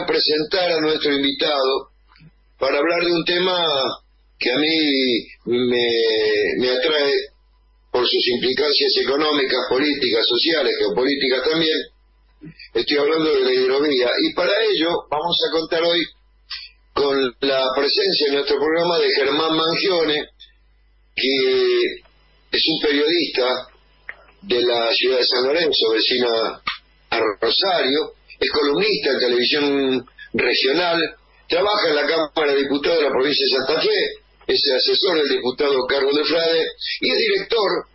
quiero presentar a nuestro invitado para hablar de un tema que a mí me atrae por sus implicancias económicas, políticas, sociales, geopolíticas también. Estoy hablando de la hidrovía, y para ello vamos a contar hoy con la presencia en nuestro programa de Germán Mangione, que es un periodista de la ciudad de San Lorenzo, vecina a Rosario, es columnista en televisión regional, trabaja en la Cámara de Diputados de la provincia de Santa Fe, es asesor del diputado Carlos de Frade y es director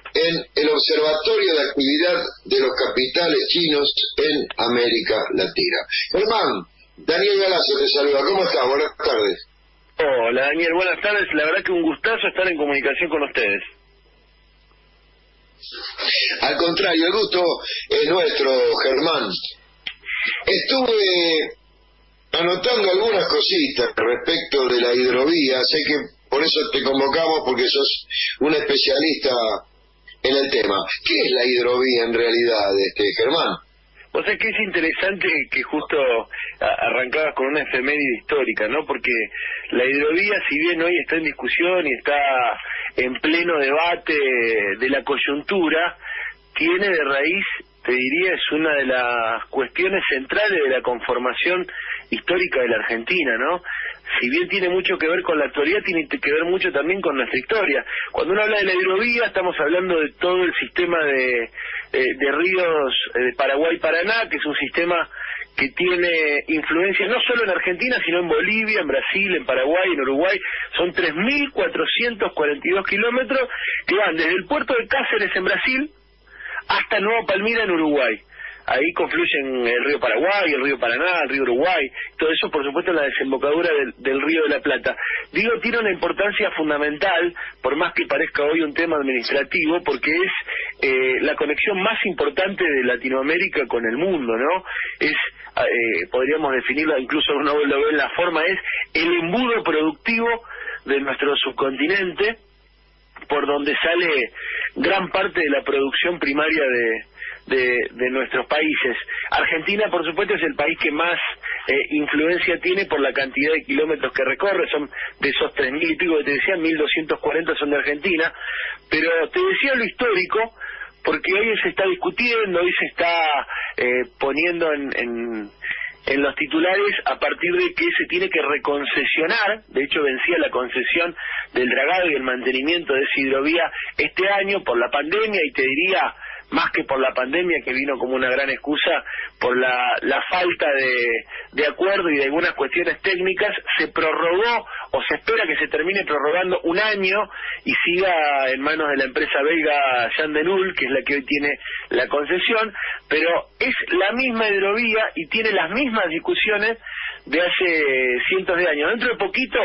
en el Observatorio de Actividad de los Capitales Chinos en América Latina. Germán, Daniel Galazo te saluda. ¿Cómo estás? Buenas tardes. Hola Daniel, buenas tardes. La verdad que un gustazo estar en comunicación con ustedes. Al contrario, el gusto es nuestro, Germán. Estuve anotando algunas cositas respecto de la hidrovía. Sé que por eso te convocamos, porque sos un especialista en el tema. ¿Qué es la hidrovía en realidad, Germán? O sea que es interesante que justo arrancabas con una efeméride histórica, ¿no? Porque la hidrovía, si bien hoy está en discusión y está en pleno debate de la coyuntura, tiene de raíz, te diría, es una de las cuestiones centrales de la conformación histórica de la Argentina, ¿no? Si bien tiene mucho que ver con la actualidad, tiene que ver mucho también con nuestra historia. Cuando uno habla de la hidrovía, estamos hablando de todo el sistema de ríos de Paraguay-Paraná, que es un sistema que tiene influencia no solo en Argentina, sino en Bolivia, en Brasil, en Paraguay, en Uruguay. Son 3.442 kilómetros que van desde el puerto de Cáceres en Brasil hasta Nueva Palmira en Uruguay. Ahí confluyen el río Paraguay, el río Paraná, el río Uruguay, todo eso por supuesto en la desembocadura del río de la Plata. Digo, tiene una importancia fundamental, por más que parezca hoy un tema administrativo, porque es la conexión más importante de Latinoamérica con el mundo, ¿no? Es, podríamos definirla, incluso uno lo ve en la forma, es el embudo productivo de nuestro subcontinente, por donde sale gran parte de la producción primaria de nuestros países. Argentina, por supuesto, es el país que más influencia tiene por la cantidad de kilómetros que recorre. Son de esos 3.000 y pico que te decía, 1.240 son de Argentina. Pero te decía lo histórico, porque hoy se está discutiendo, hoy se está poniendo en los titulares a partir de que se tiene que reconcesionar. De hecho vencía la concesión del dragado y el mantenimiento de esa hidrovía este año por la pandemia, y te diría, más que por la pandemia, que vino como una gran excusa, por la falta de acuerdo y de algunas cuestiones técnicas, se prorrogó, o se espera que se termine prorrogando un año y siga en manos de la empresa belga Jan de Nul, que es la que hoy tiene la concesión, pero es la misma hidrovía y tiene las mismas discusiones de hace cientos de años. Dentro de poquito,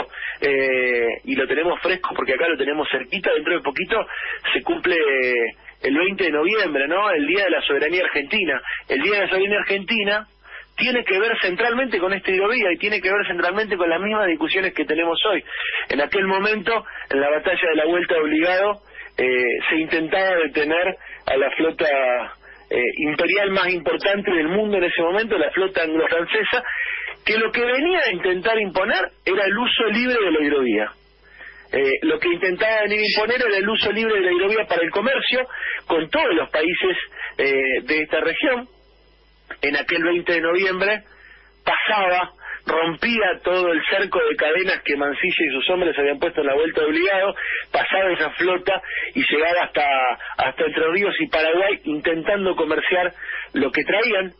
y lo tenemos fresco porque acá lo tenemos cerquita, dentro de poquito se cumple el 20 de noviembre, ¿no? El Día de la Soberanía Argentina. El Día de la Soberanía Argentina tiene que ver centralmente con esta hidrovía y tiene que ver centralmente con las mismas discusiones que tenemos hoy. En aquel momento, en la batalla de la Vuelta de Obligado, se intentaba detener a la flota imperial más importante del mundo en ese momento, la flota anglo-francesa, que lo que venía a intentar imponer era el uso libre de la hidrovía. Lo que intentaba venir a imponer era el uso libre de la hidrovía para el comercio con todos los países de esta región. En aquel 20 de noviembre pasaba, rompía todo el cerco de cadenas que Mansilla y sus hombres habían puesto en la Vuelta de Obligado, pasaba esa flota y llegaba hasta Entre Ríos y Paraguay intentando comerciar lo que traían.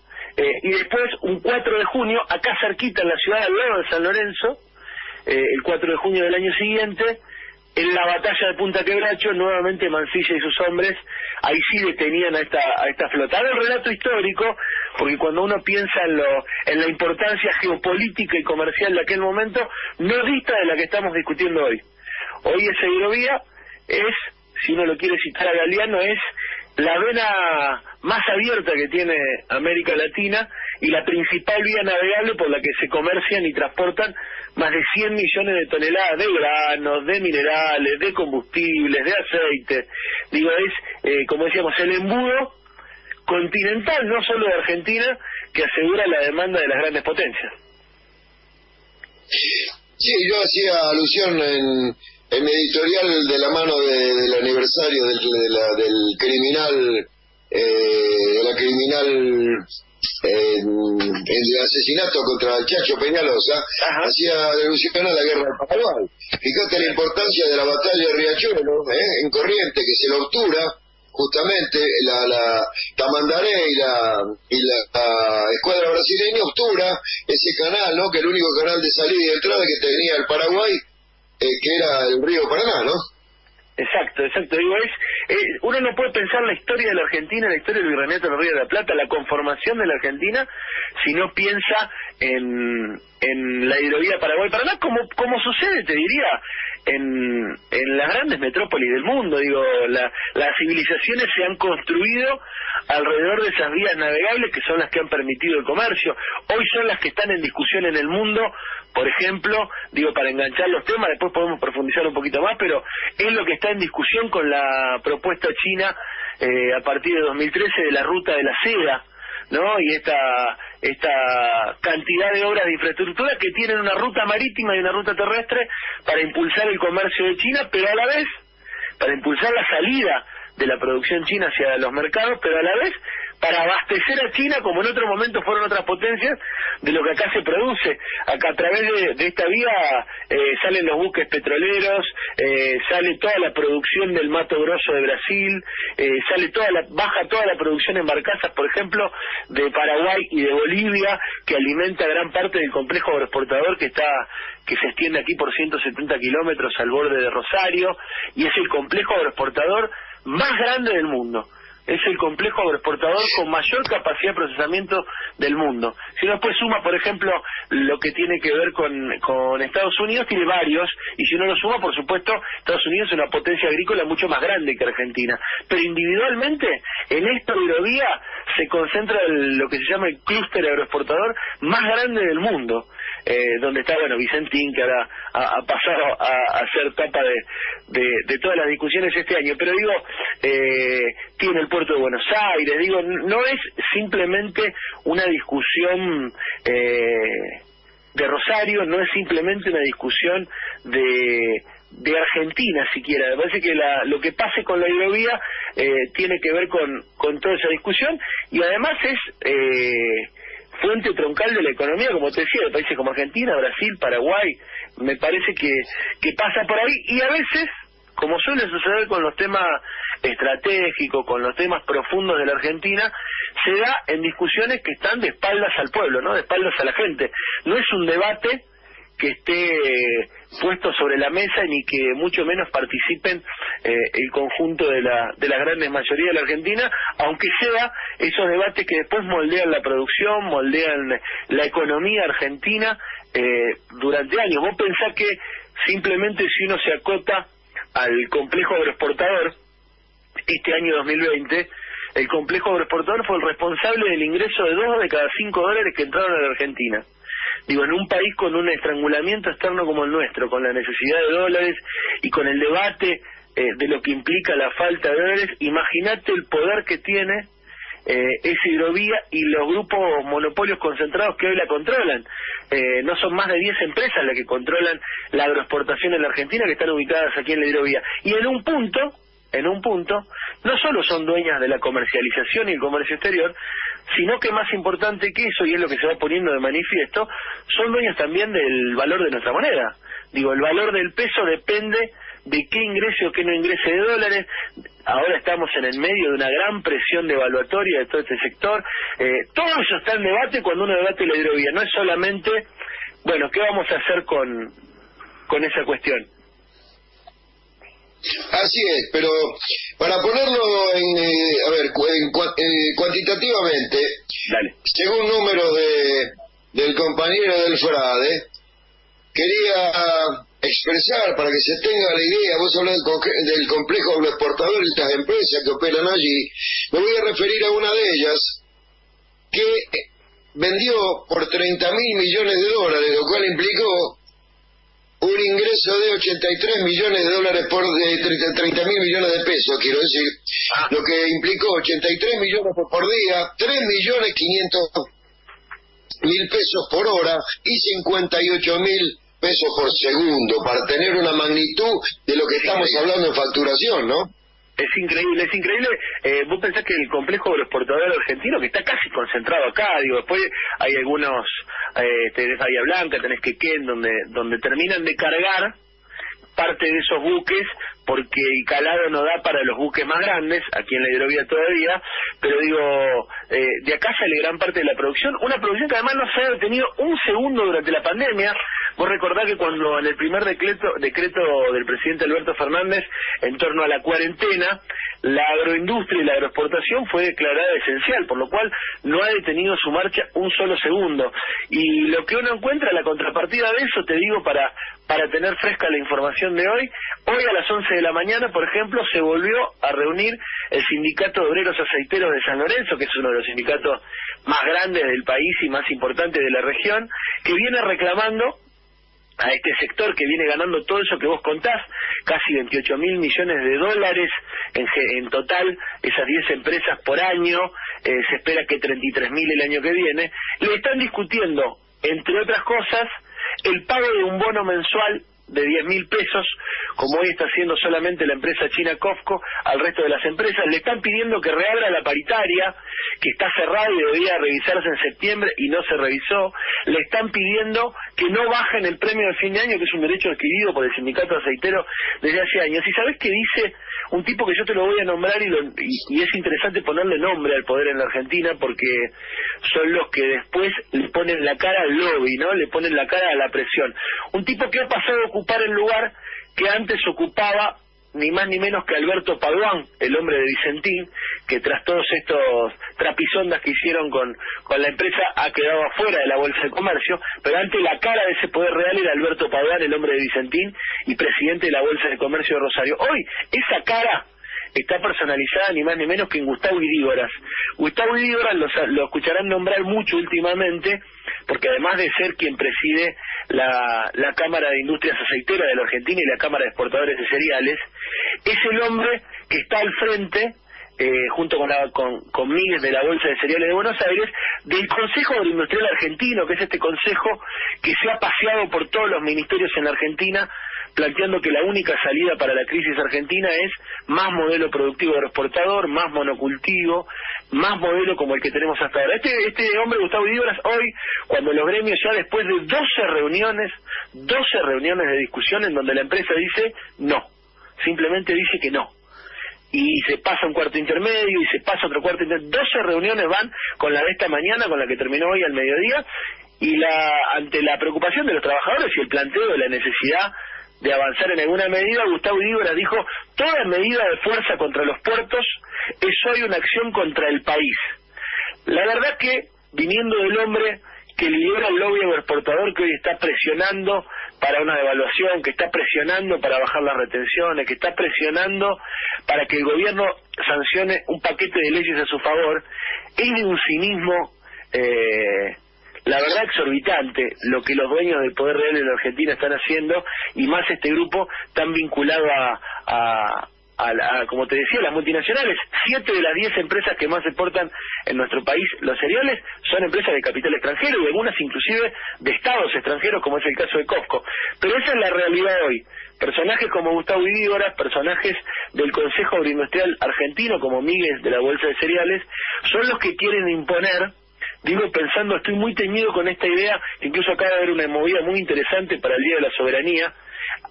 Y después, un 4 de junio, acá cerquita en la ciudad al lado de San Lorenzo, el 4 de junio del año siguiente, en la batalla de Punta Quebracho, nuevamente Mansilla y sus hombres, ahí sí detenían a esta flota. Ahora el relato histórico, porque cuando uno piensa en la importancia geopolítica y comercial de aquel momento, no dista de la que estamos discutiendo hoy. Hoy esa hidrovía es, si uno lo quiere citar a Galeano, es la vena más abierta que tiene América Latina y la principal vía navegable por la que se comercian y transportan más de 100 millones de toneladas de granos, de minerales, de combustibles, de aceite. Digo, es, como decíamos, el embudo continental, no solo de Argentina, que asegura la demanda de las grandes potencias. Sí, yo hacía alusión en mi editorial de la mano del aniversario del criminal, el asesinato contra el Chacho Peñalosa. Ajá. Hacía alusión a la guerra del Paraguay. Fíjate la importancia de la batalla de Riachuelo, en Corrientes, que se lo obtura justamente la Tamandaré y la escuadra brasileña obtura ese canal, ¿no? Que el único canal de salida y de entrada que tenía el Paraguay, que era el río Paraná, ¿no? Exacto. Digo, uno no puede pensar la historia de la Argentina, la historia del Virreinato del Río de la Plata, la conformación de la Argentina, si no piensa en la hidrovía Paraguay-Paraná, como sucede, te diría, en las grandes metrópolis del mundo. Digo, las civilizaciones se han construido alrededor de esas vías navegables que son las que han permitido el comercio. Hoy son las que están en discusión en el mundo, por ejemplo, digo, para enganchar los temas, después podemos profundizar un poquito más, pero es lo que está en discusión con la propuesta china a partir de 2013 de la ruta de la seda, ¿no? Y esta cantidad de obras de infraestructura que tienen una ruta marítima y una ruta terrestre para impulsar el comercio de China, pero a la vez para impulsar la salida de la producción china hacia los mercados, pero a la vez para abastecer a China, como en otro momento fueron otras potencias, de lo que acá se produce. Acá a través de esta vía salen los buques petroleros, sale toda la producción del Mato Grosso de Brasil, baja toda la producción en barcazas, por ejemplo, de Paraguay y de Bolivia, que alimenta gran parte del complejo agroexportador que se extiende aquí por 170 kilómetros al borde de Rosario, y es el complejo agroexportador más grande del mundo. Es el complejo agroexportador con mayor capacidad de procesamiento del mundo. Si uno después suma, por ejemplo, lo que tiene que ver con Estados Unidos, tiene varios, y si uno lo suma, por supuesto, Estados Unidos es una potencia agrícola mucho más grande que Argentina. Pero individualmente, en esta hidrovía se concentra lo que se llama el clúster agroexportador más grande del mundo, donde está, bueno, Vicentín, que ahora ha pasado a ser tapa de todas las discusiones este año. Pero digo, tiene el puerto de Buenos Aires, digo, no es simplemente una discusión de Rosario, no es simplemente una discusión de Argentina siquiera. Me parece que lo que pase con la hidrovía tiene que ver con toda esa discusión, y además es fuente troncal de la economía, como te decía, de países como Argentina, Brasil, Paraguay. Me parece que pasa por ahí, y a veces, como suele suceder con los temas estratégicos, con los temas profundos de la Argentina, se da en discusiones que están de espaldas al pueblo, ¿no? De espaldas a la gente. No es un debate que esté puesto sobre la mesa, ni que mucho menos participen el conjunto de la grandes mayoría de la Argentina, aunque sea esos debates que después moldean la producción, moldean la economía argentina durante años. Vos pensás que simplemente si uno se acota al complejo agroexportador, este año 2020, el complejo agroexportador fue el responsable del ingreso de 2 de cada 5 dólares que entraron a la Argentina. Digo, en un país con un estrangulamiento externo como el nuestro, con la necesidad de dólares y con el debate de lo que implica la falta de dólares, imagínate el poder que tiene esa hidrovía y los grupos monopolios concentrados que hoy la controlan. No son más de 10 empresas las que controlan la agroexportación en la Argentina, que están ubicadas aquí en la hidrovía. Y en un punto, no solo son dueñas de la comercialización y el comercio exterior, sino que más importante que eso, y es lo que se va poniendo de manifiesto, son dueñas también del valor de nuestra moneda. Digo, el valor del peso depende de qué ingrese o qué no ingrese de dólares. Ahora estamos en el medio de una gran presión devaluatoria de todo este sector. Todo eso está en debate cuando uno debate la hidrovía. No es solamente, bueno, ¿qué vamos a hacer con esa cuestión? Así es, pero para ponerlo cuantitativamente, Dale. según números del compañero del Frade, quería expresar para que se tenga la idea. Vos hablas del complejo agroexportador y estas empresas que operan allí. Me voy a referir a una de ellas que vendió por 30.000 millones de dólares, lo cual implicó un ingreso de 83 millones de dólares por 30.000 millones de pesos, quiero decir, lo que implicó 83 millones por día, 3.500.000 pesos por hora y 58.000 pesos por segundo, para tener una magnitud de lo que estamos hablando en facturación, ¿no? Es increíble, es increíble. Vos pensás que el complejo agroexportador argentino, que está casi concentrado acá, digo, después hay algunos, tenés Bahía Blanca, tenés Quequén, donde terminan de cargar parte de esos buques, porque el calado no da para los buques más grandes, aquí en la hidrovía todavía, pero digo, de acá sale gran parte de la producción, una producción que además no se ha detenido un segundo durante la pandemia. Vos recordás que cuando en el primer decreto del presidente Alberto Fernández en torno a la cuarentena, la agroindustria y la agroexportación fue declarada esencial, por lo cual no ha detenido su marcha un solo segundo. Y lo que uno encuentra, la contrapartida de eso, te digo, para tener fresca la información de hoy a las 11 de la mañana, por ejemplo, se volvió a reunir el Sindicato de Obreros Aceiteros de San Lorenzo, que es uno de los sindicatos más grandes del país y más importantes de la región, que viene reclamando a este sector que viene ganando todo eso que vos contás, casi 28.000 millones de dólares en total, esas 10 empresas por año, se espera que 33.000 el año que viene, le están discutiendo, entre otras cosas, el pago de un bono mensual de 10.000 pesos, como hoy está haciendo solamente la empresa china COFCO, al resto de las empresas. Le están pidiendo que reabra la paritaria, que está cerrada y debería revisarse en septiembre y no se revisó. Le están pidiendo que no bajen el premio de fin de año, que es un derecho adquirido por el sindicato aceitero desde hace años. ¿Y sabés qué dice un tipo que yo te lo voy a nombrar y es interesante ponerle nombre al poder en la Argentina, porque son los que después le ponen la cara al lobby, ¿no? Le ponen la cara a la presión. Un tipo que ha pasado a ocupar el lugar que antes ocupaba ni más ni menos que Alberto Paduan, el hombre de Vicentín, que tras todos estos trapisondas que hicieron con la empresa ha quedado afuera de la Bolsa de Comercio, pero antes la cara de ese poder real era Alberto Paduan, el hombre de Vicentín y presidente de la Bolsa de Comercio de Rosario. Hoy esa cara está personalizada ni más ni menos que en Gustavo Idígoras. Gustavo Idígoras lo escucharán nombrar mucho últimamente, porque además de ser quien preside la Cámara de Industrias Aceiteras de la Argentina y la Cámara de Exportadores de Cereales, es el hombre que está al frente, junto con Miguel de la Bolsa de Cereales de Buenos Aires, del Consejo Agroindustrial Argentino, que es este consejo que se ha paseado por todos los ministerios en la Argentina, planteando que la única salida para la crisis argentina es más modelo productivo agroexportador, más monocultivo, más modelo como el que tenemos hasta ahora. Este hombre, Gustavo Idígoras, hoy, cuando los gremios ya después de 12 reuniones de discusión en donde la empresa dice no, simplemente dice que no, y se pasa un cuarto intermedio y se pasa otro cuarto intermedio, 12 reuniones van con la de esta mañana, con la que terminó hoy al mediodía, y ante la preocupación de los trabajadores y el planteo de la necesidad de avanzar en alguna medida, Gustavo Idígoras dijo: toda medida de fuerza contra los puertos es hoy una acción contra el país. La verdad que, viniendo del hombre que lidera el lobby agroexportador, que hoy está presionando para una devaluación, que está presionando para bajar las retenciones, que está presionando para que el gobierno sancione un paquete de leyes a su favor, es de un cinismo la verdad exorbitante lo que los dueños del poder real en la Argentina están haciendo, y más este grupo tan vinculado a como te decía, las multinacionales. 7 de las 10 empresas que más exportan en nuestro país los cereales son empresas de capital extranjero, y algunas inclusive de estados extranjeros, como es el caso de COFCO. Pero esa es la realidad hoy. Personajes como Gustavo Idígoras, personajes del Consejo Agroindustrial Argentino como Miguel de la Bolsa de Cereales, son los que quieren imponer. Digo, pensando, estoy muy teñido con esta idea, que incluso acaba de haber una movida muy interesante para el Día de la Soberanía,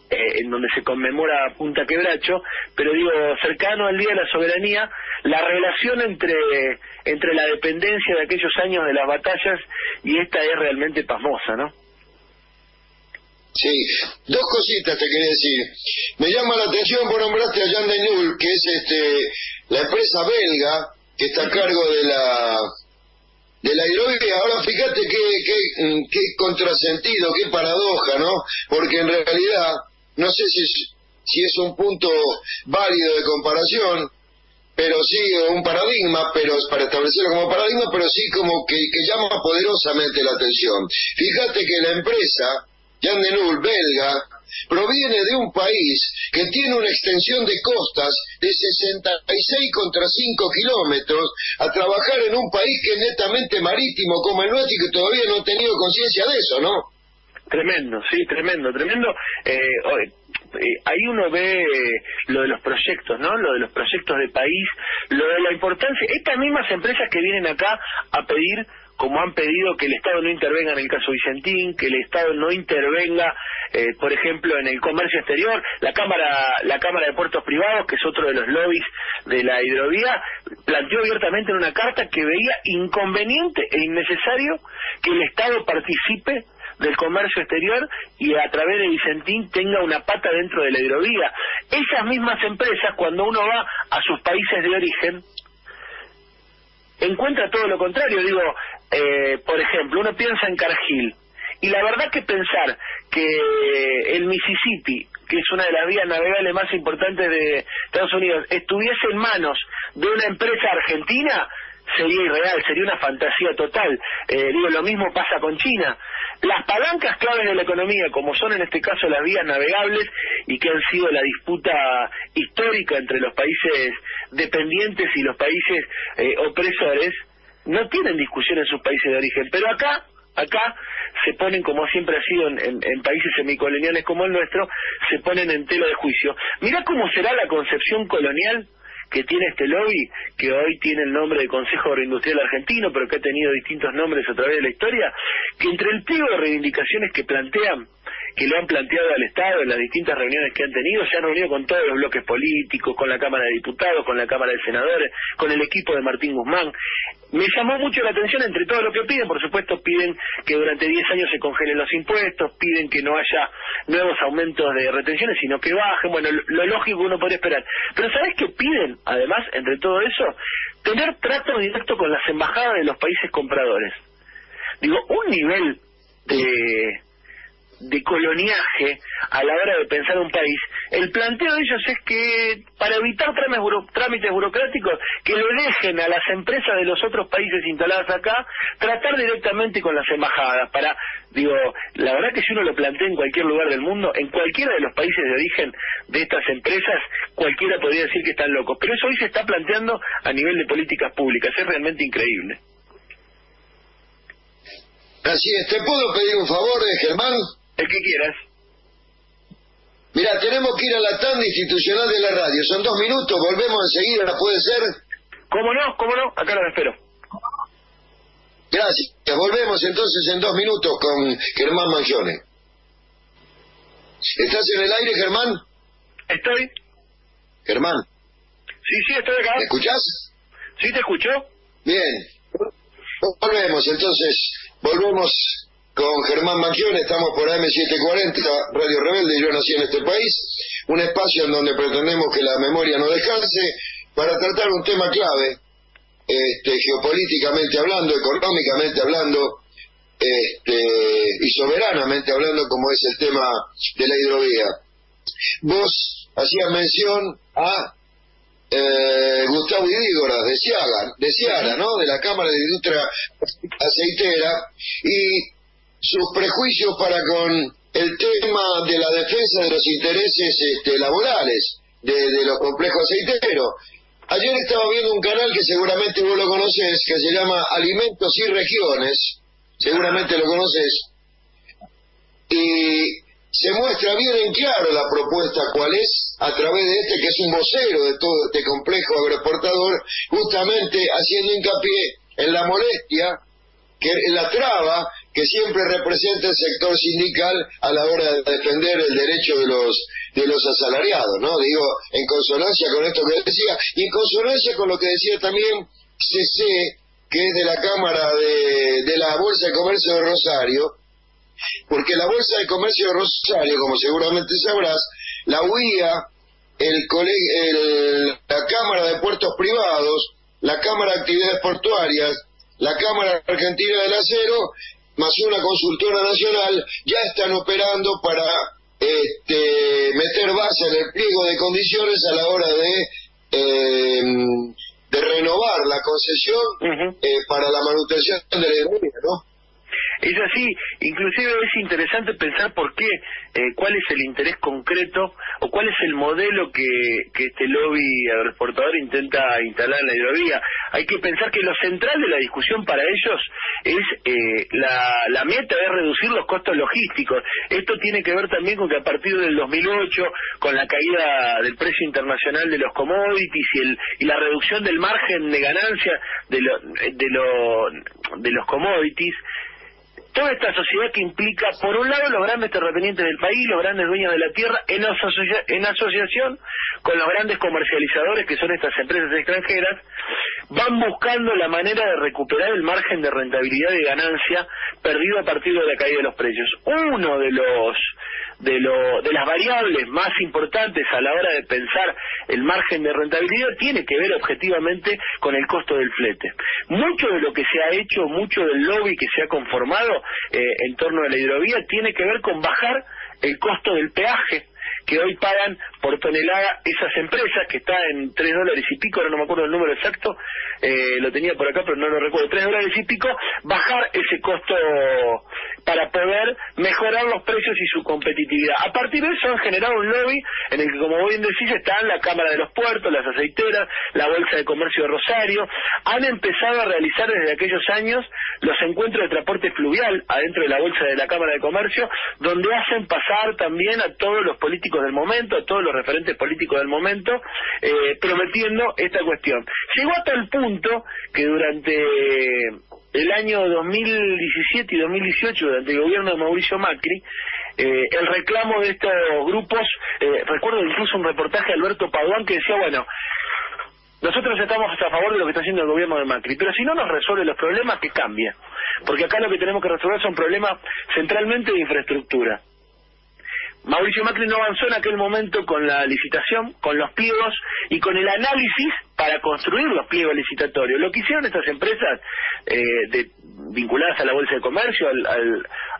en donde se conmemora Punta Quebracho, pero digo, cercano al Día de la Soberanía, la relación entre la dependencia de aquellos años de las batallas y esta es realmente pasmosa, ¿no? Sí, 2 cositas te quería decir. Me llama la atención, vos nombraste a Jan Denul, que es la empresa belga que está a cargo de la hidrovía. Ahora fíjate qué contrasentido, qué paradoja, ¿no? Porque en realidad, no sé si es un punto válido de comparación, pero sí un paradigma, pero para establecerlo como paradigma, pero sí como que llama poderosamente la atención. Fíjate que la empresa Jan Denul, belga, proviene de un país que tiene una extensión de costas de 66,5 kilómetros a trabajar en un país que es netamente marítimo como el nuestro y que todavía no ha tenido conciencia de eso, ¿no? Tremendo, sí, tremendo. Ahí uno ve lo de los proyectos, ¿no? Lo de los proyectos de país, lo de la importancia. Estas mismas empresas que vienen acá a pedir, como han pedido, que el Estado no intervenga en el caso Vicentín, que el Estado no intervenga, por ejemplo, en el comercio exterior, la Cámara de Puertos Privados, que es otro de los lobbies de la hidrovía, planteó abiertamente en una carta que veía inconveniente e innecesario que el Estado participe del comercio exterior y a través de Vicentín tenga una pata dentro de la hidrovía. Esas mismas empresas, cuando uno va a sus países de origen, encuentra todo lo contrario. Digo, por ejemplo, uno piensa en Cargill, y la verdad que pensar que el Mississippi, que es una de las vías navegables más importantes de Estados Unidos, estuviese en manos de una empresa argentina, sería irreal, sería una fantasía total. Digo, lo mismo pasa con China. Las palancas claves de la economía, como son en este caso las vías navegables, y que han sido la disputa histórica entre los países dependientes y los países opresores, no tienen discusión en sus países de origen. Pero acá se ponen, como siempre ha sido en países semicoloniales como el nuestro, se ponen en tela de juicio. Mirá cómo será la concepción colonial que tiene este lobby, que hoy tiene el nombre de Consejo Agroindustrial Argentino, pero que ha tenido distintos nombres a través de la historia, que entre el pliego de reivindicaciones que plantean, que lo han planteado al Estado en las distintas reuniones que han tenido, se han reunido con todos los bloques políticos, con la Cámara de Diputados, con la Cámara de Senadores, con el equipo de Martín Guzmán. Me llamó mucho la atención entre todo lo que piden. Por supuesto, piden que durante 10 años se congelen los impuestos, piden que no haya nuevos aumentos de retenciones, sino que bajen, bueno, lo lógico que uno podría esperar. Pero ¿sabés qué piden, además, entre todo eso? Tener trato directo con las embajadas de los países compradores. Digo, un nivel de coloniaje a la hora de pensar un país. El planteo de ellos es que, para evitar trámites burocráticos, que lo dejen a las empresas de los otros países instaladas acá, tratar directamente con las embajadas. La verdad que si uno lo plantea en cualquier lugar del mundo, en cualquiera de los países de origen de estas empresas, cualquiera podría decir que están locos. Pero eso hoy se está planteando a nivel de políticas públicas. Es realmente increíble. Así es. ¿Te puedo pedir un favor, Germán? El que quieras. Mira, tenemos que ir a la tanda institucional de la radio. Son 2 minutos, volvemos enseguida, ¿puede ser? ¿Cómo no? Acá lo espero. Gracias. Volvemos entonces en 2 minutos con Germán Mangione. ¿Estás en el aire, Germán? Estoy. Germán. Sí, estoy acá. ¿Me escuchás? Sí, te escucho. Bien. Volvemos con Germán Mangione. Estamos por AM740, Radio Rebelde, Yo Nací en este País, un espacio en donde pretendemos que la memoria no descanse, para tratar un tema clave, geopolíticamente hablando, económicamente hablando, y soberanamente hablando, como es el tema de la hidrovía. Vos hacías mención a Gustavo Idígoras de Seara, ¿no? De la Cámara de Industria Aceitera, y sus prejuicios para con el tema de la defensa de los intereses laborales de los complejos aceiteros. Ayer estaba viendo un canal que seguramente vos lo conocés, que se llama Alimentos y Regiones, seguramente lo conocés, y se muestra bien en claro la propuesta cuál es, a través de que es un vocero de todo este complejo agroexportador, justamente haciendo hincapié en la molestia, en la traba que siempre representa el sector sindical a la hora de defender el derecho de los asalariados, ¿no? Digo, en consonancia con esto que decía, y en consonancia con lo que decía también CC, que es de la Cámara de la Bolsa de Comercio de Rosario, porque la Bolsa de Comercio de Rosario, como seguramente sabrás, la UIA, la Cámara de Puertos Privados, la Cámara de Actividades Portuarias, la Cámara Argentina del Acero, más una consultora nacional, ya están operando para meter base en el pliego de condiciones a la hora de renovar la concesión para la manutención de la hidrovía, ¿no? Es así, inclusive es interesante pensar por qué, cuál es el interés concreto o cuál es el modelo que este lobby agroexportador intenta instalar en la hidrovía. Hay que pensar que lo central de la discusión para ellos es la meta es reducir los costos logísticos. Esto tiene que ver también con que a partir del 2008, con la caída del precio internacional de los commodities y la reducción del margen de ganancia de los commodities, toda esta sociedad que implica, por un lado, los grandes terratenientes del país, los grandes dueños de la tierra, en asociación con los grandes comercializadores, que son estas empresas extranjeras, van buscando la manera de recuperar el margen de rentabilidad y de ganancia perdido a partir de la caída de los precios. Uno de las variables más importantes a la hora de pensar el margen de rentabilidad tiene que ver objetivamente con el costo del flete. Mucho de lo que se ha hecho, mucho del lobby que se ha conformado en torno a la hidrovía tiene que ver con bajar el costo del peaje que hoy pagan por tonelada esas empresas, que está en $3 y pico, ahora no me acuerdo el número exacto, lo tenía por acá pero no lo recuerdo, $3 y pico, bajar ese costo para poder mejorar los precios y su competitividad. A partir de eso han generado un lobby en el que, como bien decís, están la Cámara de los Puertos, las aceiteras, la Bolsa de Comercio de Rosario, han empezado a realizar desde aquellos años los encuentros de transporte fluvial adentro de la Bolsa de la Cámara de Comercio, donde hacen pasar también a todos los políticos del momento, a todos los referentes políticos del momento, prometiendo esta cuestión. Llegó hasta el punto que durante el año 2017 y 2018, durante el gobierno de Mauricio Macri, el reclamo de estos grupos, recuerdo incluso un reportaje de Alberto Paduán que decía, bueno, nosotros estamos a favor de lo que está haciendo el gobierno de Macri, pero si no nos resuelve los problemas, que cambie, porque acá lo que tenemos que resolver son problemas centralmente de infraestructura. Mauricio Macri no avanzó en aquel momento con la licitación, con los pliegos y con el análisis para construir los pliegos licitatorios. Lo que hicieron estas empresas vinculadas a la Bolsa de Comercio,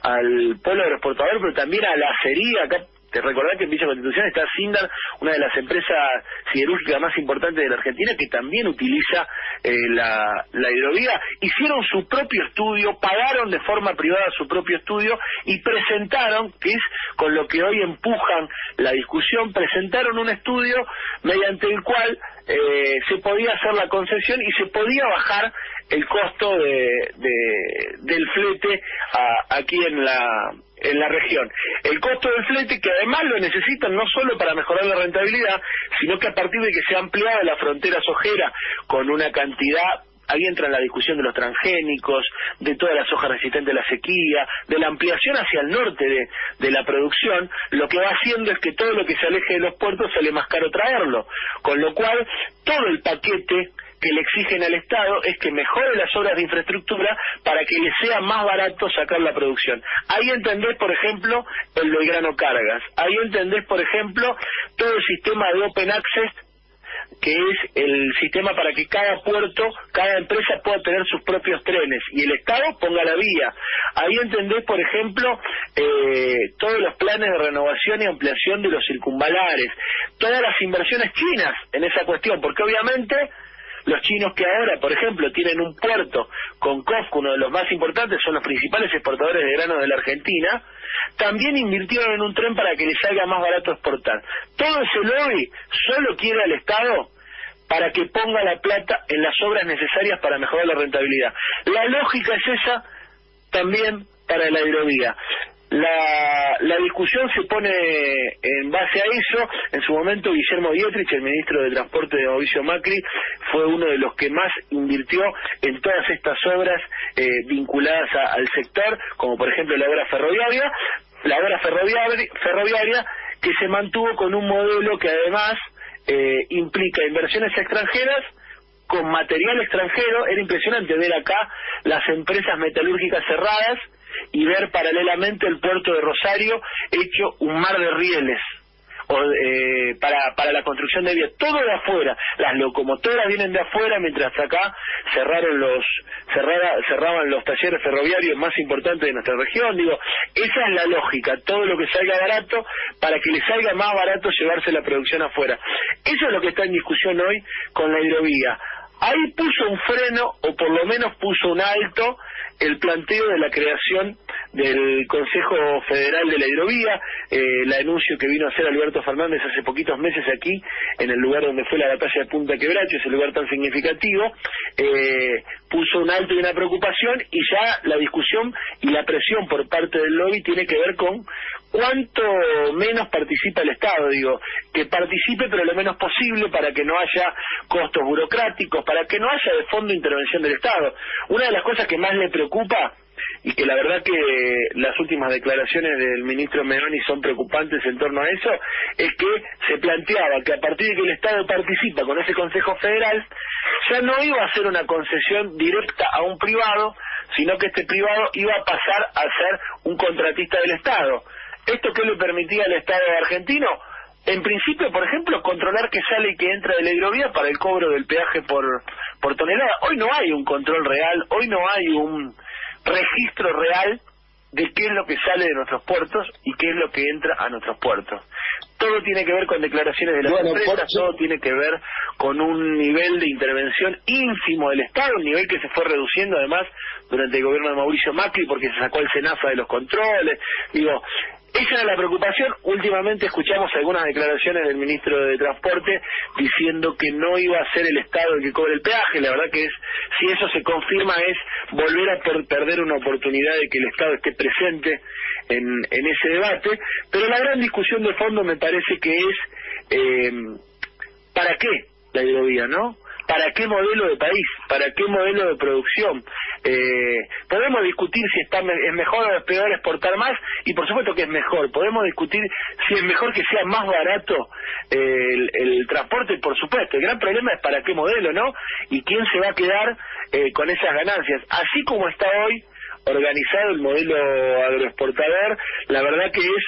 al polo agroexportador, pero también a la acería. Acá te recordás que en Villa Constitución está Sindar, una de las empresas siderúrgicas más importantes de la Argentina, que también utiliza la hidrovía. Hicieron su propio estudio, pagaron de forma privada su propio estudio y presentaron, que es con lo que hoy empujan la discusión, presentaron un estudio mediante el cual se podía hacer la concesión y se podía bajar el costo del flete aquí en la región. El costo del flete, que además lo necesitan no solo para mejorar la rentabilidad, sino que a partir de que se ha ampliado la frontera sojera con una cantidad, ahí entra en la discusión de los transgénicos, de todas las hojas resistentes a la sequía, de la ampliación hacia el norte de la producción, lo que va haciendo es que todo lo que se aleje de los puertos sale más caro traerlo, con lo cual todo el paquete que le exigen al Estado es que mejore las obras de infraestructura para que le sea más barato sacar la producción. Ahí entendés, por ejemplo, el Belgrano Cargas. Ahí entendés, por ejemplo, todo el sistema de Open Access, que es el sistema para que cada puerto, cada empresa pueda tener sus propios trenes y el Estado ponga la vía. Ahí entendés, por ejemplo, todos los planes de renovación y ampliación de los circunvalares, todas las inversiones chinas en esa cuestión, porque obviamente los chinos que ahora, por ejemplo, tienen un puerto con COFCO, uno de los más importantes, son los principales exportadores de granos de la Argentina, también invirtieron en un tren para que les salga más barato exportar. Todo ese lobby solo quiere al Estado para que ponga la plata en las obras necesarias para mejorar la rentabilidad. La lógica es esa también para la hidrovía. La discusión se pone en base a eso. En su momento Guillermo Dietrich, el ministro de Transporte de Mauricio Macri, fue uno de los que más invirtió en todas estas obras vinculadas al sector, como por ejemplo la obra ferroviaria que se mantuvo con un modelo que además implica inversiones extranjeras con material extranjero. Era impresionante ver acá las empresas metalúrgicas cerradas y ver paralelamente el puerto de Rosario hecho un mar de rieles para la construcción de vías, todo de afuera. Las locomotoras vienen de afuera, mientras acá cerraban los talleres ferroviarios más importantes de nuestra región. Digo, esa es la lógica, todo lo que salga barato para que le salga más barato llevarse la producción afuera. Eso es lo que está en discusión hoy con la hidrovía. Ahí puso un freno, o por lo menos puso un alto, el planteo de la creación del Consejo Federal de la Hidrovía, el anuncio que vino a hacer Alberto Fernández hace poquitos meses aquí, en el lugar donde fue la batalla de Punta Quebracho, ese lugar tan significativo, puso un alto y una preocupación, y ya la discusión y la presión por parte del lobby tiene que ver con cuánto menos participa el Estado, digo, que participe pero lo menos posible para que no haya costos burocráticos, para que no haya de fondo intervención del Estado. Una de las cosas que más le preocupa, y que la verdad que las últimas declaraciones del ministro Meloni son preocupantes en torno a eso, es que se planteaba que a partir de que el Estado participa con ese Consejo Federal, ya no iba a ser una concesión directa a un privado, sino que este privado iba a pasar a ser un contratista del Estado. ¿Esto qué le permitía al Estado argentino? En principio, por ejemplo, controlar qué sale y qué entra de la hidrovía para el cobro del peaje por tonelada. Hoy no hay un control real, hoy no hay un registro real de qué es lo que sale de nuestros puertos y qué es lo que entra a nuestros puertos. Todo tiene que ver con declaraciones de las empresas, todo tiene que ver con un nivel de intervención ínfimo del Estado, un nivel que se fue reduciendo además durante el gobierno de Mauricio Macri porque se sacó el SENASA de los controles. Digo, esa era la preocupación. Últimamente escuchamos algunas declaraciones del ministro de Transporte diciendo que no iba a ser el Estado el que cobre el peaje. La verdad que si eso se confirma, es volver a perder una oportunidad de que el Estado esté presente en ese debate. Pero la gran discusión de fondo me parece que es ¿para qué la hidrovía, no? ¿Para qué modelo de país? ¿Para qué modelo de producción? Podemos discutir si es mejor o es peor exportar más, y por supuesto que es mejor. Podemos discutir si es mejor que sea más barato el transporte, por supuesto. El gran problema es para qué modelo, ¿no? Y quién se va a quedar con esas ganancias. Así como está hoy organizado el modelo agroexportador, la verdad que es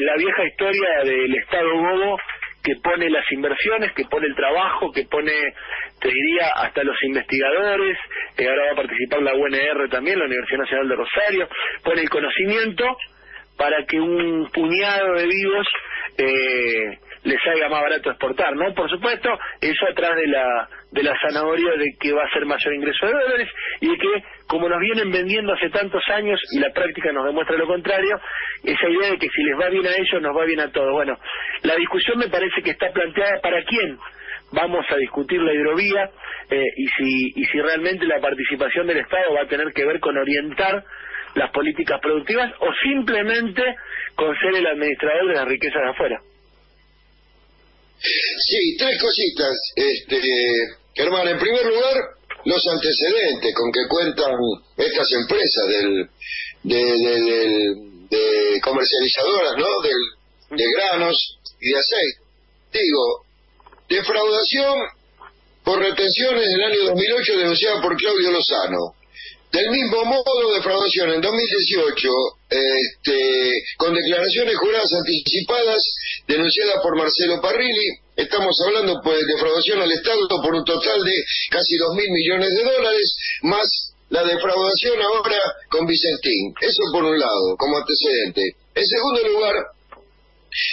la vieja historia del Estado bobo, que pone las inversiones, que pone el trabajo, que pone, te diría, hasta los investigadores, ahora va a participar la UNR también, la Universidad Nacional de Rosario, pone el conocimiento para que un puñado de vivos les salga más barato exportar, ¿no? Por supuesto, eso atrás de la zanahoria de que va a ser mayor ingreso de dólares, y de que, como nos vienen vendiendo hace tantos años, y la práctica nos demuestra lo contrario, esa idea de que si les va bien a ellos, nos va bien a todos. Bueno, la discusión me parece que está planteada para quién vamos a discutir la hidrovía, y si realmente la participación del Estado va a tener que ver con orientar las políticas productivas, o simplemente con ser el administrador de las riquezas de afuera. Sí, tres cositas, Germán. En primer lugar, los antecedentes con que cuentan estas empresas de comercializadoras, ¿no? De granos y de aceite. Digo, defraudación por retenciones del año 2008 denunciada por Claudio Lozano. Del mismo modo, defraudación en 2018, con declaraciones juradas anticipadas, denunciada por Marcelo Parrilli. Estamos hablando, pues, de defraudación al Estado por un total de casi 2.000 millones de dólares, más la defraudación ahora con Vicentín. Eso por un lado, como antecedente. En segundo lugar,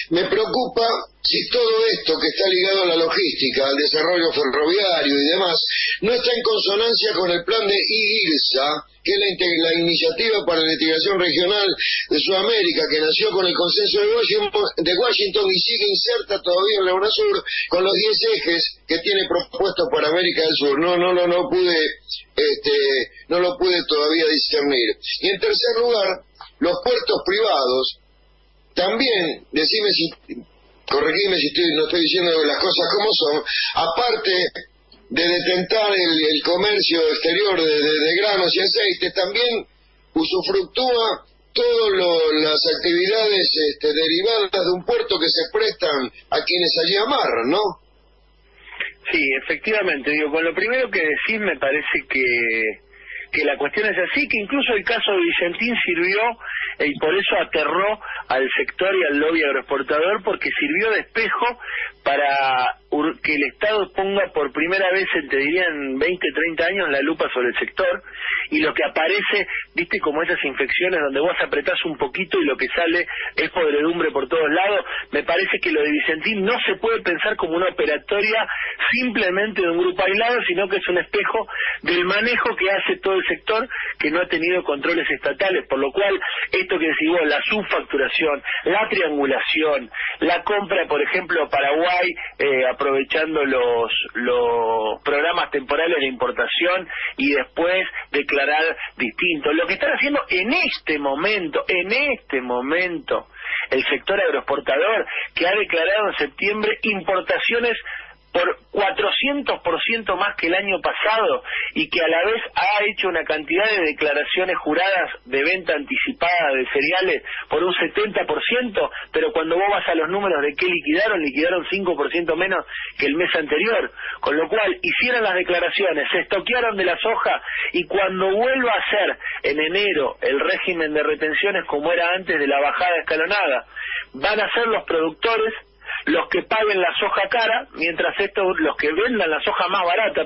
me preocupa si todo esto que está ligado a la logística, al desarrollo ferroviario y demás, no está en consonancia con el plan de IGIRSA, que es la iniciativa para la integración regional de Sudamérica, que nació con el consenso de Washington y sigue inserta todavía en la UNASUR con los 10 ejes que tiene propuestos para América del Sur. No lo pude todavía discernir. Y en tercer lugar, los puertos privados. También, corregime si no estoy diciendo las cosas como son, aparte de detentar el comercio exterior de granos y aceites, también usufructúa todas las actividades derivadas de un puerto que se prestan a quienes allí amarran, ¿no? Sí, efectivamente, digo, con lo primero que decís me parece que la cuestión es así, que incluso el caso de Vicentín sirvió, y por eso aterró al sector y al lobby agroexportador, porque sirvió de espejo para que el Estado ponga por primera vez, te diría en 20, 30 años, la lupa sobre el sector, y lo que aparece, viste, como esas infecciones donde vos apretás un poquito y lo que sale es podredumbre por todos lados. Me parece que lo de Vicentín no se puede pensar como una operatoria simplemente de un grupo aislado, sino que es un espejo del manejo que hace todo el sector, que no ha tenido controles estatales, por lo cual esto que decís vos, la subfacturación, la triangulación, la compra, por ejemplo, Paraguay aprovechando los programas temporales de importación y después declarar distinto. Lo que están haciendo en este momento, el sector agroexportador, que ha declarado en septiembre importaciones por 400% más que el año pasado, y que a la vez ha hecho una cantidad de declaraciones juradas de venta anticipada de cereales por un 70%, pero cuando vos vas a los números de qué liquidaron 5% menos que el mes anterior, con lo cual hicieron las declaraciones, se estoquearon de la soja, y cuando vuelva a ser en enero el régimen de retenciones como era antes de la bajada escalonada, van a ser los productores los que paguen la soja cara, mientras los que vendan la soja más barata,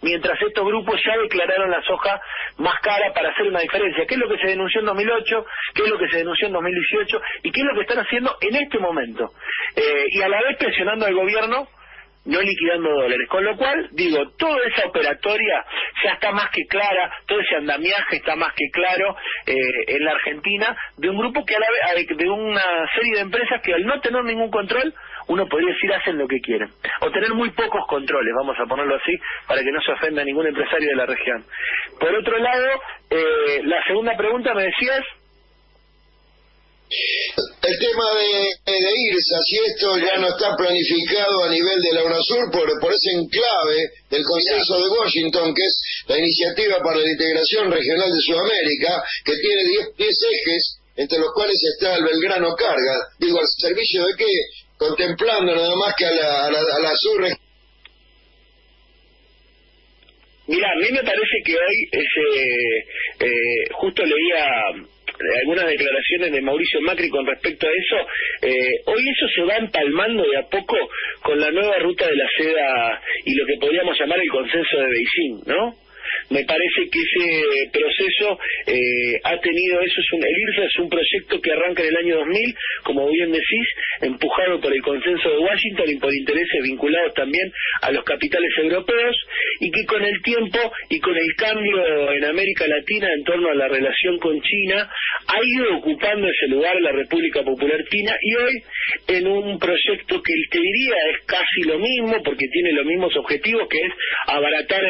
mientras estos grupos ya declararon la soja más cara para hacer una diferencia. ¿Qué es lo que se denunció en 2008? ¿Qué es lo que se denunció en 2018? ¿Y qué es lo que están haciendo en este momento? Y a la vez presionando al gobierno, no liquidando dólares, con lo cual, digo, toda esa operatoria ya está más que clara, todo ese andamiaje está más que claro en la Argentina, de un grupo que a la vez, de una serie de empresas que al no tener ningún control, uno podría decir hacen lo que quieren, o tener muy pocos controles, vamos a ponerlo así, para que no se ofenda a ningún empresario de la región. Por otro lado, la segunda pregunta me decías... El tema de IRSA, si esto ya no está planificado a nivel de la UNASUR por ese enclave del consenso de Washington, que es la Iniciativa para la Integración Regional de Sudamérica, que tiene 10 ejes, entre los cuales está el Belgrano Carga, ¿al servicio de qué? Contemplando nada más que a la sur. Mira, a mí me parece que hoy justo leía algunas declaraciones de Mauricio Macri con respecto a eso. Hoy eso se va empalmando de a poco con la nueva ruta de la seda y lo que podríamos llamar el consenso de Beijing, ¿no? Me parece que ese proceso ha tenido, el IRSA es un proyecto que arranca en el año 2000, como bien decís, empujado por el consenso de Washington y por intereses vinculados también a los capitales europeos, y que con el tiempo y con el cambio en América Latina en torno a la relación con China, ha ido ocupando ese lugar la República Popular China, y hoy en un proyecto que te diría es casi lo mismo, porque tiene los mismos objetivos, que es abaratar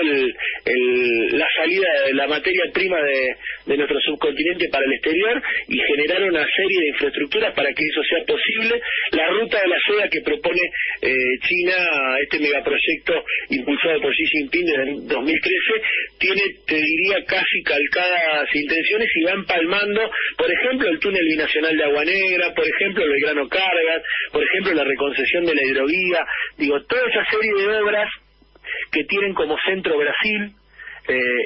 la salida de la materia prima de nuestro subcontinente para el exterior y generar una serie de infraestructuras para que eso sea posible. La ruta de la seda que propone China, este megaproyecto impulsado por Xi Jinping desde el 2013, tiene, te diría, casi calcadas intenciones y va empalmando, por ejemplo, el túnel binacional de Agua Negra, por ejemplo, el Belgrano Cargas, por ejemplo, la reconcesión de la hidrovía, toda esa serie de obras que tienen como centro Brasil,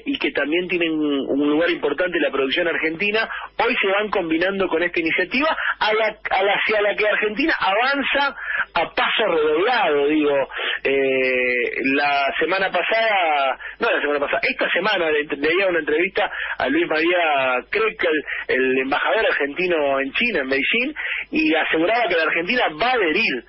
y que también tienen un lugar importante en la producción argentina, hoy se van combinando con esta iniciativa hacia la que Argentina avanza a paso redoblado. Esta semana leía una entrevista a Luis María Kreck, el embajador argentino en China, en Beijing, y aseguraba que la Argentina va a adherir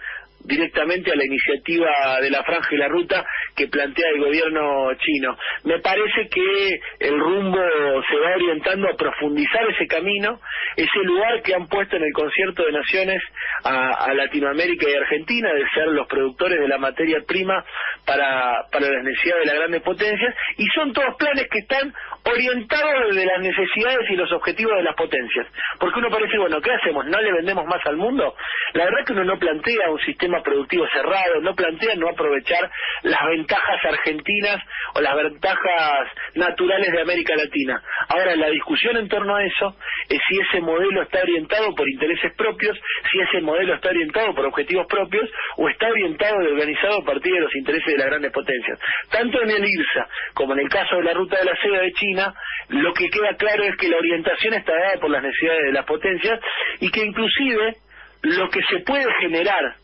directamente a la iniciativa de la Franja y la Ruta que plantea el gobierno chino. Me parece que el rumbo se va orientando a profundizar ese camino, ese lugar que han puesto en el Concierto de Naciones a Latinoamérica y Argentina, de ser los productores de la materia prima para las necesidades de las grandes potencias, y son todos planes que están orientados desde las necesidades y los objetivos de las potencias. Porque uno parece, bueno, ¿qué hacemos? ¿No le vendemos más al mundo? La verdad es que uno no plantea un sistema productivo cerrado, no plantea no aprovechar las ventajas argentinas o las ventajas naturales de América Latina. Ahora, la discusión en torno a eso es si ese modelo está orientado por intereses propios, si ese modelo está orientado por objetivos propios, o está orientado y organizado a partir de los intereses de las grandes potencias. Tanto en el IRSA como en el caso de la ruta de la seda de China, lo que queda claro es que la orientación está dada por las necesidades de las potencias, y que inclusive lo que se puede generar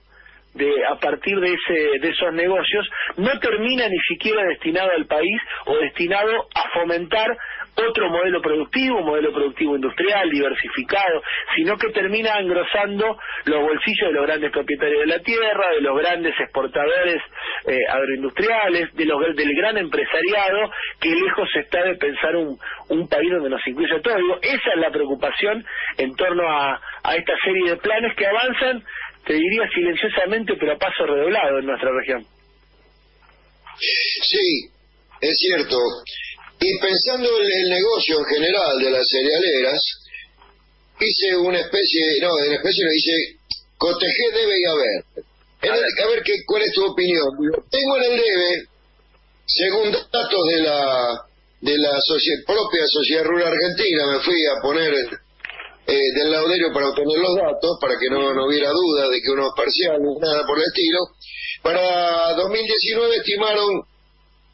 a partir de esos negocios no termina ni siquiera destinado al país o destinado a fomentar otro modelo productivo industrial, diversificado, sino que termina engrosando los bolsillos de los grandes propietarios de la tierra, de los grandes exportadores agroindustriales, del gran empresariado, que lejos está de pensar un país donde nos incluya todo. Digo, esa es la preocupación en torno a esta serie de planes que avanzan, te diría silenciosamente, pero a paso redoblado en nuestra región. Sí, es cierto. Y pensando en el negocio en general de las cerealeras, hice dice, coteje debe y haber. A ver cuál es tu opinión. Tengo en el debe, según datos de la propia Sociedad Rural Argentina, me fui a poner del lauderio para obtener los datos, para que no hubiera duda de que uno es parcial ni nada por el estilo. Para 2019 estimaron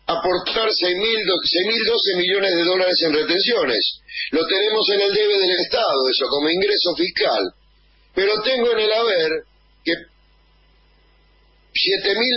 aportar 6.012 millones de dólares en retenciones. Lo tenemos en el debe del Estado, eso, como ingreso fiscal. Pero tengo en el haber que 7.000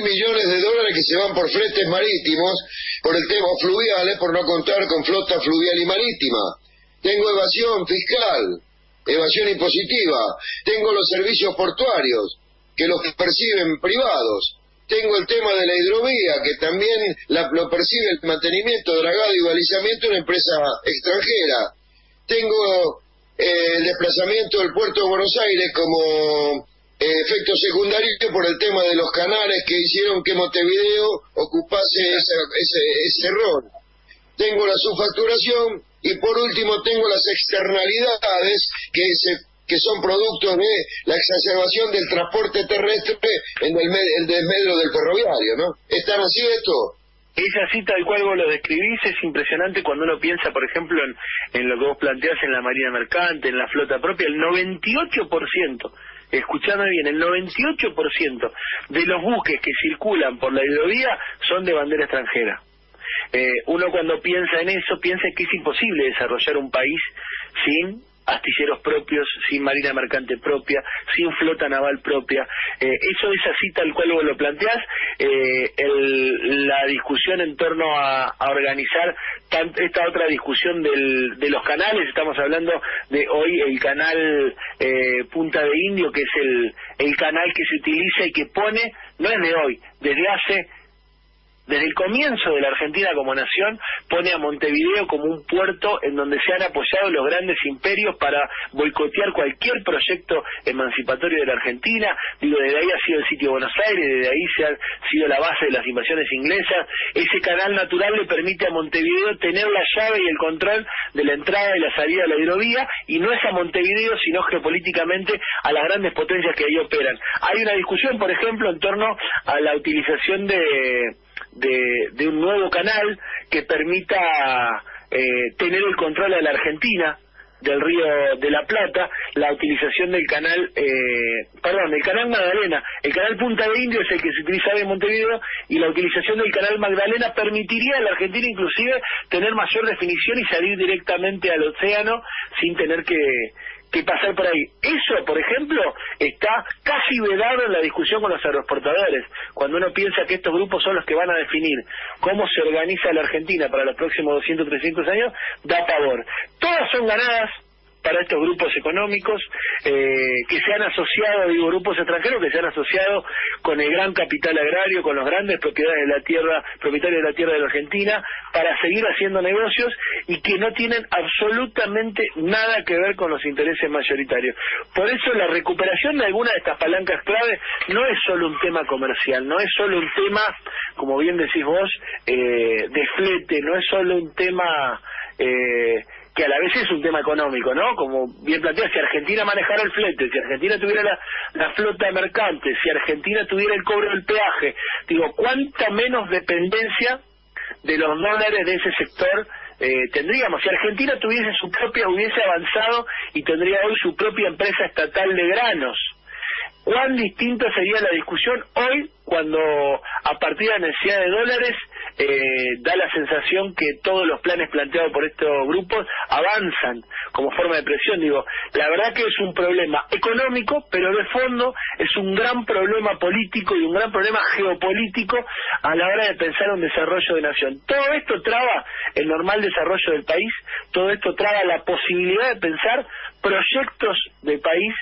millones de dólares que se van por fletes marítimos, por el tema fluviales, por no contar con flota fluvial y marítima. Tengo evasión fiscal, evasión impositiva. Tengo los servicios portuarios, que los perciben privados. Tengo el tema de la hidrovía, que también lo percibe el mantenimiento, dragado y balizamiento una empresa extranjera. Tengo el desplazamiento del puerto de Buenos Aires como efecto secundario por el tema de los canales que hicieron que Montevideo ocupase ese rol. Tengo la subfacturación y por último tengo las externalidades que son producto de la exacerbación del transporte terrestre en el desmedro del ferroviario, ¿no? ¿Están así esto? Es así tal cual vos lo describís. Es impresionante cuando uno piensa, por ejemplo, en lo que vos planteás en la marina mercante, en la flota propia. El 98%, escuchame bien, el 98% de los buques que circulan por la hidrovía son de bandera extranjera. Uno cuando piensa en eso, piensa que es imposible desarrollar un país sin astilleros propios, sin marina mercante propia, sin flota naval propia. Eso es así tal cual vos lo planteás. La discusión en torno a organizar esta otra discusión de los canales, estamos hablando de hoy el canal Punta de Indio, que es el canal que se utiliza y que pone, no es de hoy, desde el comienzo de la Argentina como nación, pone a Montevideo como un puerto en donde se han apoyado los grandes imperios para boicotear cualquier proyecto emancipatorio de la Argentina. Digo, desde ahí ha sido el sitio de Buenos Aires, desde ahí se ha sido la base de las invasiones inglesas. Ese canal natural le permite a Montevideo tener la llave y el control de la entrada y la salida de la hidrovía, y no es a Montevideo, sino geopolíticamente a las grandes potencias que ahí operan. Hay una discusión, por ejemplo, en torno a la utilización de un nuevo canal que permita tener el control a la Argentina del Río de la Plata, la utilización del canal el canal Magdalena. El canal Punta de Indio es el que se utiliza en Montevideo, y la utilización del canal Magdalena permitiría a la Argentina inclusive tener mayor definición y salir directamente al océano sin tener que pasar por ahí. Eso, por ejemplo, está casi vedado en la discusión con los agroexportadores. Cuando uno piensa que estos grupos son los que van a definir cómo se organiza la Argentina para los próximos 200, 300 años, da pavor. Todas son ganadas para estos grupos económicos que se han asociado, grupos extranjeros que se han asociado con el gran capital agrario, con los grandes propietarios de la tierra de la Argentina, para seguir haciendo negocios, y que no tienen absolutamente nada que ver con los intereses mayoritarios. Por eso la recuperación de alguna de estas palancas clave no es solo un tema comercial, no es solo un tema, como bien decís vos, de flete, no es solo un tema que a la vez es un tema económico, ¿no? Como bien planteas, si Argentina manejara el flete, si Argentina tuviera la flota mercante, si Argentina tuviera el cobro del peaje, digo, ¿cuánta menos dependencia de los dólares de ese sector tendríamos? Si Argentina hubiese avanzado y tendría hoy su propia empresa estatal de granos, ¿cuán distinta sería la discusión hoy, cuando a partir de la necesidad de dólares da la sensación que todos los planes planteados por estos grupos avanzan como forma de presión. Digo, la verdad que es un problema económico, pero de fondo es un gran problema político y un gran problema geopolítico a la hora de pensar un desarrollo de nación. Todo esto traba el normal desarrollo del país, todo esto traba la posibilidad de pensar proyectos de país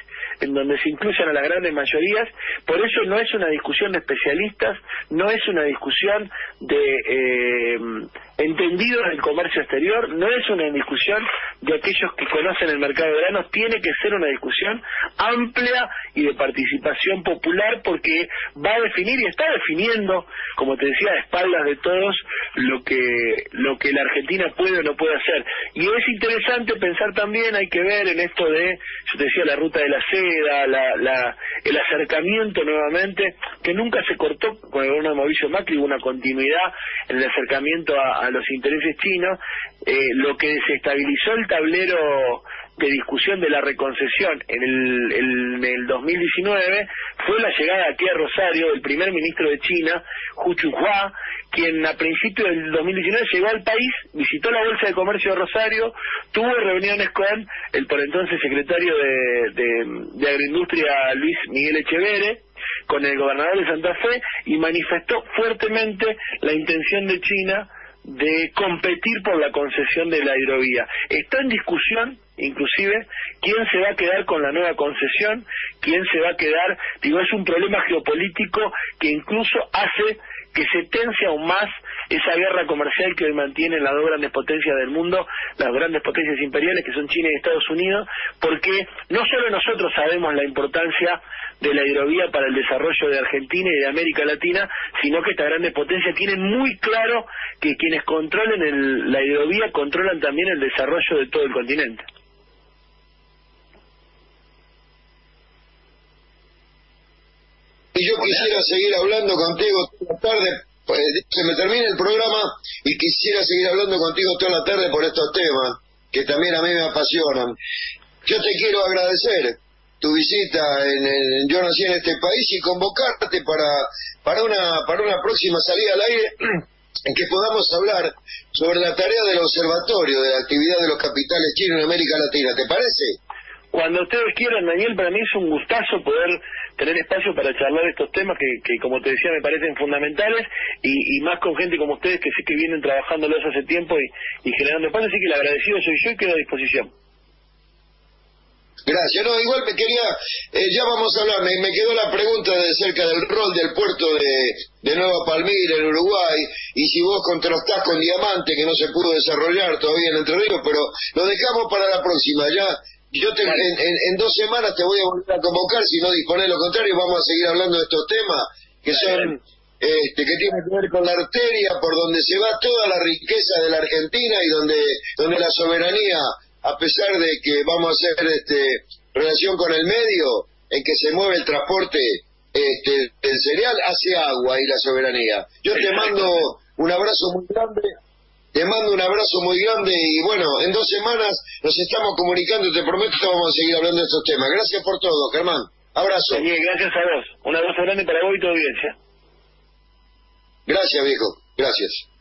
en donde se incluyan a las grandes mayorías. Por eso no es una discusión de especialistas, no es una discusión de entendidos del comercio exterior, no es una discusión de aquellos que conocen el mercado de granos, tiene que ser una discusión amplia y de participación popular, porque va a definir y está definiendo, como te decía, a espaldas de todos lo que la Argentina puede o no puede hacer. Y es interesante pensar también, hay que ver en esto de, yo te decía, la ruta de la seda, el acercamiento nuevamente, que nunca se cortó con el gobierno de Mauricio Macri, hubo una continuidad en el acercamiento a los intereses chinos. Lo que desestabilizó el tablero de discusión de la reconcesión en el 2019 fue la llegada aquí a Rosario del primer ministro de China, Hu Chuhua, quien a principios del 2019 llegó al país, visitó la Bolsa de Comercio de Rosario, tuvo reuniones con el por entonces secretario de Agroindustria, Luis Miguel Echeverre, con el gobernador de Santa Fe, y manifestó fuertemente la intención de China de competir por la concesión de la hidrovía. Está en discusión, inclusive, quién se va a quedar con la nueva concesión, quién se va a quedar, digo, es un problema geopolítico que incluso hace que se tense aún más esa guerra comercial que hoy mantienen las dos grandes potencias del mundo, las grandes potencias imperiales que son China y Estados Unidos, porque no solo nosotros sabemos la importancia de la hidrovía para el desarrollo de Argentina y de América Latina, sino que estas grandes potencias tienen muy claro que quienes controlen la hidrovía controlan también el desarrollo de todo el continente. Y yo quisiera seguir hablando contigo toda la tarde, se me termina el programa y quisiera seguir hablando contigo toda la tarde por estos temas, que también a mí me apasionan. Yo te quiero agradecer tu visita en Yo Nací en este país y convocarte para una próxima salida al aire en que podamos hablar sobre la tarea del observatorio de la actividad de los capitales chinos en América Latina. ¿Te parece? Cuando ustedes quieran, Daniel, para mí es un gustazo poder tener espacio para charlar estos temas que como te decía, me parecen fundamentales, y más con gente como ustedes que sé que vienen trabajándolos hace tiempo y generando espacio, así que el agradecido soy yo y quedo a disposición. Gracias. No, igual me quería, ya vamos a hablar, me quedó la pregunta de cerca del rol del puerto de Nueva Palmira en Uruguay, y si vos contrastás con Diamante, que no se pudo desarrollar todavía en Entre Ríos, pero lo dejamos para la próxima. Ya yo en 2 semanas te voy a volver a convocar, si no disponés lo contrario, vamos a seguir hablando de estos temas que son que tienen que ver con la arteria por donde se va toda la riqueza de la Argentina y donde la soberanía, a pesar de que vamos a hacer relación con el medio en que se mueve el transporte del cereal, hace agua y la soberanía. Yo te mando un abrazo muy grande. Te mando un abrazo muy grande y bueno, en 2 semanas nos estamos comunicando, te prometo que vamos a seguir hablando de estos temas. Gracias por todo, Germán. Abrazo. Daniel, gracias a vos. Un abrazo grande para vos y tu audiencia. Gracias, viejo. Gracias.